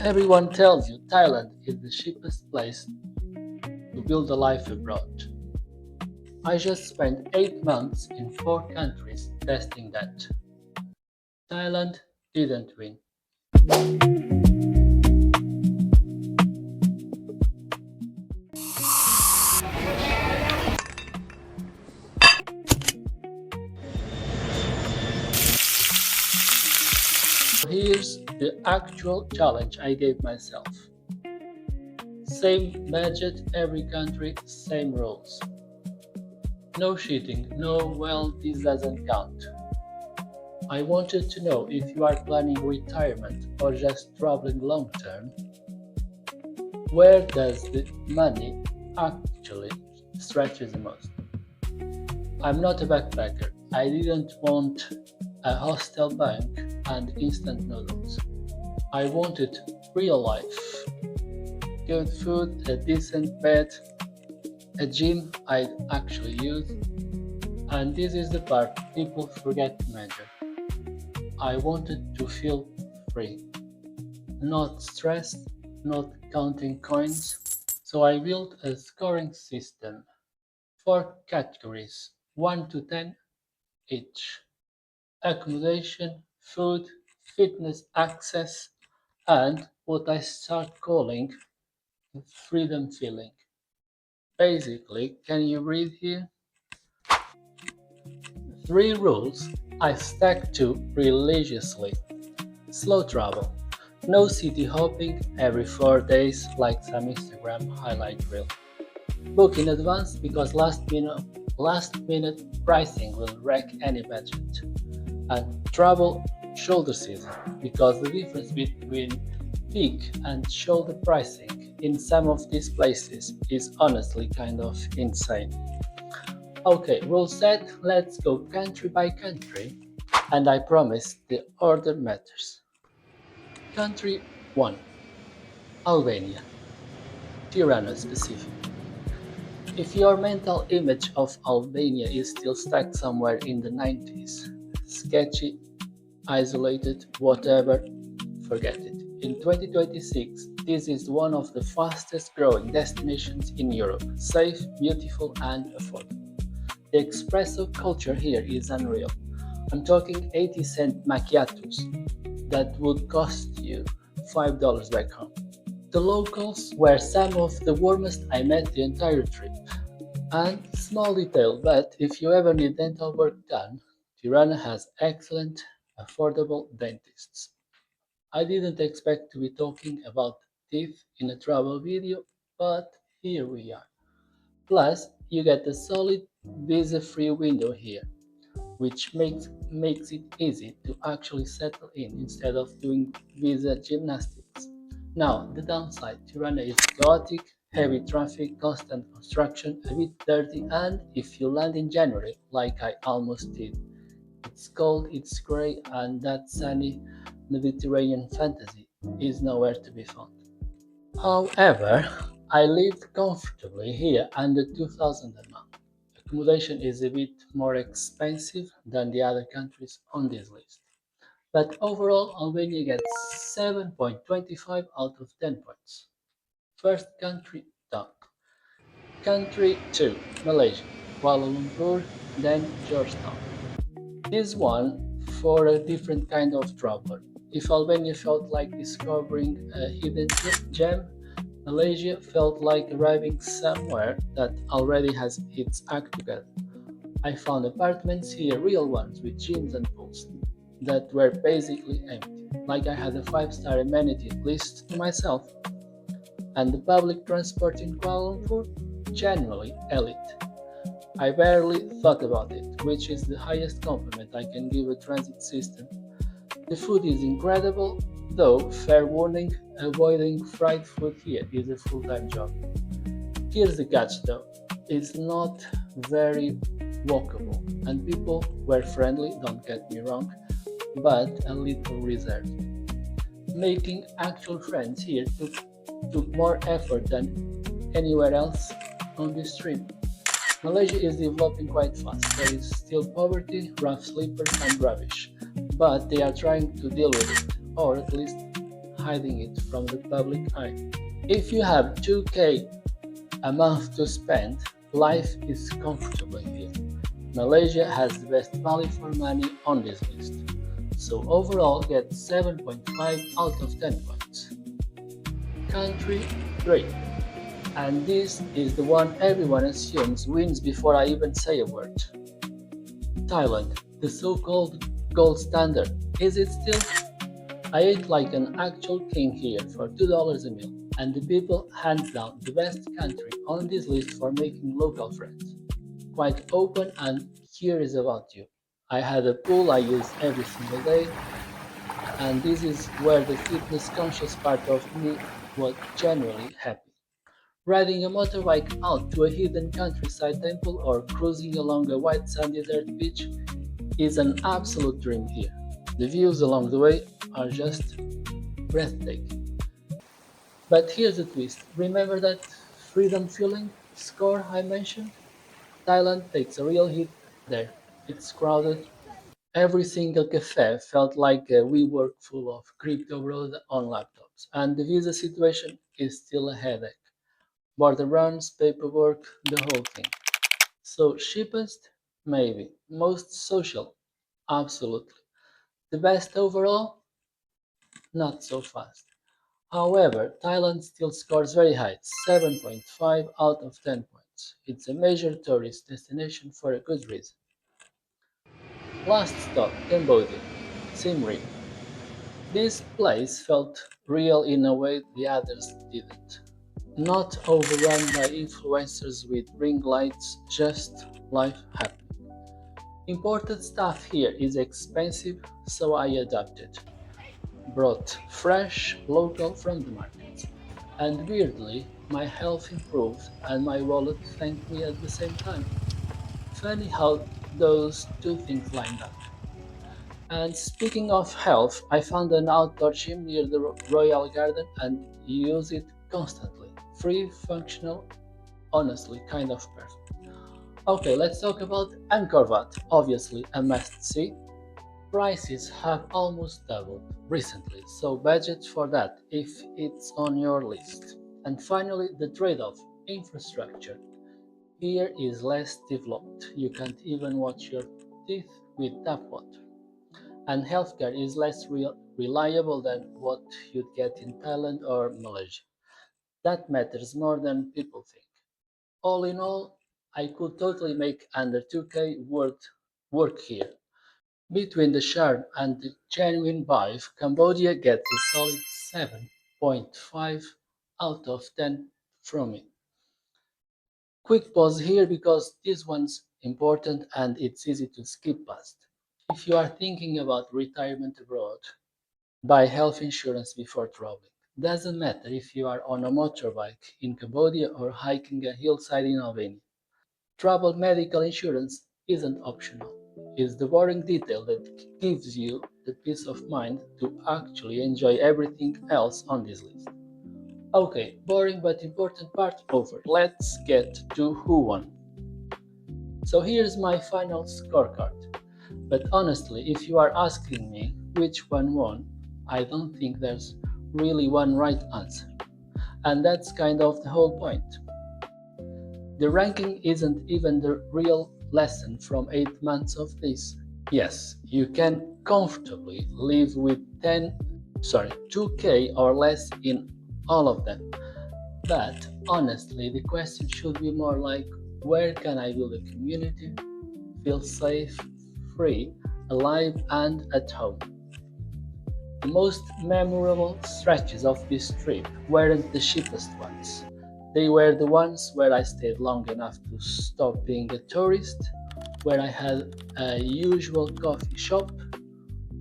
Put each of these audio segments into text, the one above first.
Everyone tells you Thailand is the cheapest place to build a life abroad. I just spent 8 months in 4 countries testing that. Thailand didn't win. Here's the actual challenge I gave myself. Same budget, every country, same rules. No cheating, no, well, this doesn't count. I wanted to know if you are planning retirement or just traveling long term. Where does the money actually stretch the most? I'm not a backpacker. I didn't want a hostel bank and instant noodles. I wanted real life. Good food, a decent bed, a gym I'd actually use. And this is the part people forget to measure. I wanted to feel free, not stressed, not counting coins. So I built a scoring system, 4 categories, 1 to 10 each: accommodation, food, fitness access, and what I start calling the freedom feeling. Basically, can you read here? 3 rules I stuck to religiously. Slow travel. No city hopping every 4 days like some Instagram highlight reel. Book in advance because last minute pricing will wreck any budget. And travel shoulder season because the difference between peak and shoulder pricing in some of these places is honestly kind of insane. Okay, rule set, let's go country by country, and I promise the order matters. Country 1: Albania, Tirana specifically. If your mental image of Albania is still stuck somewhere in the 90s, sketchy, isolated, whatever, forget it. In 2026, this is one of the fastest growing destinations in Europe, safe, beautiful, and affordable. The espresso culture here is unreal. I'm talking 80-cent macchiatos that would cost you $5 back home. The locals were some of the warmest I met the entire trip. And small detail, but if you ever need dental work done, Tirana has excellent, affordable dentists. I didn't expect to be talking about teeth in a travel video, but here we are. Plus, you get a solid visa-free window here, which makes it easy to actually settle in instead of doing visa gymnastics. Now, the downside: Tirana is chaotic, heavy traffic, constant construction, a bit dirty, and if you land in January, like I almost did, it's cold, it's grey, and that sunny Mediterranean fantasy is nowhere to be found. However, I lived comfortably here under 2000 a month. Accommodation is a bit more expensive than the other countries on this list. But overall, Albania gets 7.25 out of 10 points. First country done. Country 2: Malaysia, Kuala Lumpur, then Georgetown. This one for a different kind of traveler. If Albania felt like discovering a hidden gem, Malaysia felt like arriving somewhere that already has its act together. I found apartments here, real ones, with gyms and pools, that were basically empty, like I had a 5-star amenity list to myself. And the public transport in Kuala Lumpur? Genuinely elite. I barely thought about it, which is the highest compliment I can give a transit system. The food is incredible, though fair warning, avoiding fried food here is a full-time job. Here's the catch though, it's not very walkable, and people were friendly, don't get me wrong, but a little reserved. Making actual friends here took more effort than anywhere else on this trip. Malaysia is developing quite fast. There is still poverty, rough sleepers, and rubbish, but they are trying to deal with it, or at least hiding it from the public eye. If you have 2k a month to spend, life is comfortable here. Malaysia has the best value for money on this list, so overall get 7.5 out of 10 points. Country 3, and this is the one everyone assumes wins before I even say a word. Thailand, the so-called gold standard. Is it still? I ate like an actual king here for $2 a meal, and the people hands down the best country on this list for making local friends. Quite open and curious about you. I had a pool I use every single day, and this is where the fitness conscious part of me was genuinely happy. Riding a motorbike out to a hidden countryside temple or cruising along a white sandy dirt beach is an absolute dream here. The views along the way are just breathtaking. But here's the twist. Remember that freedom feeling score I mentioned? Thailand takes a real hit there. It's crowded. Every single cafe felt like a WeWork full of crypto bros on laptops, and the visa situation is still a headache. Border runs, paperwork, the whole thing. So cheapest? Maybe. Most social? Absolutely. The best overall? Not so fast. However, Thailand still scores very high, 7.5 out of 10 points. It's a major tourist destination for a good reason. Last stop, Cambodia, Siem Reap. This place felt real in a way the others didn't. Not overrun by influencers with ring lights, just life happening. Imported stuff here is expensive, so I adapted. Brought fresh, local from the markets. And weirdly, my health improved and my wallet thanked me at the same time. Funny how those two things lined up. And speaking of health, I found an outdoor gym near the Royal Garden and use it constantly. Free, functional, honestly, kind of perfect. Okay, let's talk about Angkor Wat, obviously a must see. Prices have almost doubled recently, so budget for that if it's on your list. And finally, the trade-off, infrastructure. Here is less developed. You can't even wash your teeth with tap water. And healthcare is less reliable than what you'd get in Thailand or Malaysia. That matters more than people think. All in all, I could totally make under 2k work here. Between the charm and the genuine vibe, Cambodia gets a solid 7.5 out of 10 from me. Quick pause here because this one's important and it's easy to skip past. If you are thinking about retirement abroad, buy health insurance before traveling. Doesn't matter if you are on a motorbike in Cambodia or hiking a hillside in Albania. Travel medical insurance isn't optional. It's the boring detail that gives you the peace of mind to actually enjoy everything else on this list. Okay, boring but important part over. Let's get to who won. So here's my final scorecard. But honestly, if you are asking me which one won, I don't think there's really one right answer. And that's kind of the whole point. The ranking isn't even the real lesson from 8 months of this. Yes, you can comfortably live with 2k or less in all of them. But honestly, the question should be more like where can I build a community, feel safe, free, alive, and at home? The most memorable stretches of this trip weren't the cheapest ones. They were the ones where I stayed long enough to stop being a tourist, where I had a usual coffee shop,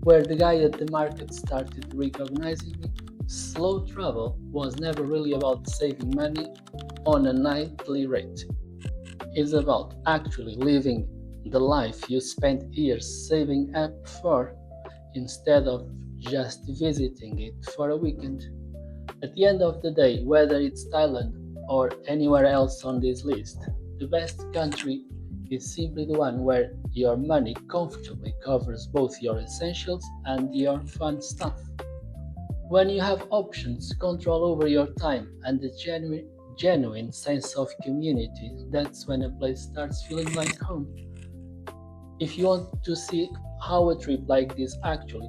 where the guy at the market started recognizing me. Slow travel was never really about saving money on a nightly rate. It's about actually living the life you spent years saving up for instead of just visiting it for a weekend. At the end of the day, whether it's Thailand or anywhere else on this list, the best country is simply the one where your money comfortably covers both your essentials and your fun stuff. When you have options, control over your time, and a genuine sense of community, that's when a place starts feeling like home. If you want to see how a trip like this actually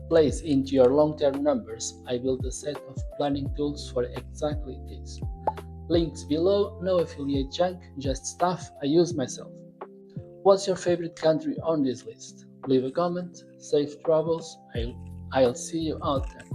plays into your long term numbers, I built a set of planning tools for exactly this. Links below, no affiliate junk, just stuff I use myself. What's your favorite country on this list? Leave a comment, safe travels, I'll see you out there.